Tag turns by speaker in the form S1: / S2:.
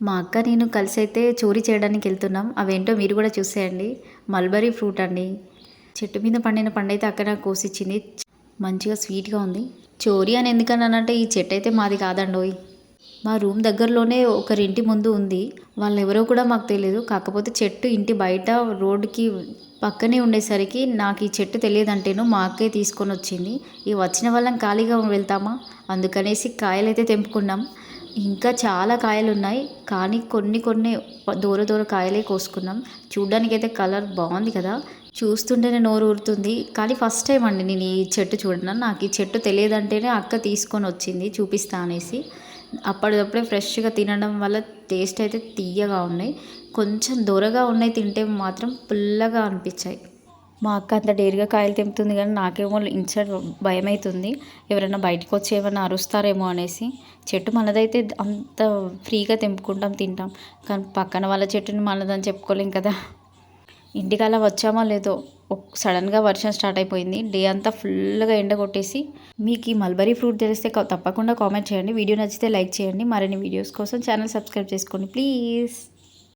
S1: మా అక్క నేను కలిసి అయితే చోరీ చేయడానికి వెళ్తున్నాం. అవేంటో మీరు కూడా చూసేయండి. మల్బరీ ఫ్రూట్ అండి. చెట్టు మీద పండిన పండైతే అక్క నాకు కోసిచ్చింది. మంచిగా స్వీట్గా ఉంది. చోరీ అని ఎందుకన్నానంటే ఈ చెట్టు అయితే మాది కాదండోయ్. మా రూమ్ దగ్గరలోనే ఒకరింటి ముందు ఉంది. వాళ్ళు ఎవరో కూడా మాకు తెలియదు. కాకపోతే చెట్టు ఇంటి బయట రోడ్డుకి పక్కనే ఉండేసరికి నాకు ఈ చెట్టు తెలియదంటేను మా అక్కే తీసుకొని వచ్చింది. ఈ వచ్చిన వాళ్ళం ఖాళీగా వెళ్తామా, అందుకనేసి కాయలైతే తెంపుకున్నాం. ఇంకా చాలా కాయలు ఉన్నాయి, కానీ కొన్ని కొన్ని దూర దూర కాయలే కోసుకున్నాం. చూడ్డానికైతే కలర్ బాగుంది కదా, చూస్తుంటేనే నోరు ఊరుతుంది. కానీ ఫస్ట్ టైం అండి నేను ఈ చెట్టు చూడడం. నాకు ఈ చెట్టు తెలియదంటేనే అక్క తీసుకొని వచ్చింది చూపిస్తా అనేసి. అప్పటిదప్పుడే ఫ్రెష్గా తినడం వల్ల టేస్ట్ అయితే తీయగా ఉన్నాయి. కొంచెం దొరగా ఉన్నాయి, తింటే మాత్రం పుల్లగా అనిపించాయి. మా అక్క అంత డేర్గా కాయలు తెంపుతుంది, కానీ నాకేమో ఇన్సైడ్ భయం అవుతుంది. ఎవరైనా బయటకు వచ్చి ఏమైనా అరుస్తారేమో అనేసి. చెట్టు మనదైతే అంత ఫ్రీగా తెంపుకుంటాం, తింటాం. కానీ పక్కన వాళ్ళ చెట్టుని మనదని చెప్పుకోలేం కదా. ఇంటికల్లా వచ్చామో లేదో సడన్గా వర్షం స్టార్ట్ అయిపోయింది. డే అంతా ఫుల్గా ఎండ కొట్టేసి. మీకు ఈ మల్బరీ ఫ్రూట్ తెలిస్తే తప్పకుండా కామెంట్ చేయండి. వీడియో నచ్చితే లైక్ చేయండి. మరిన్ని వీడియోస్ కోసం ఛానల్ సబ్స్క్రైబ్ చేసుకోండి ప్లీజ్.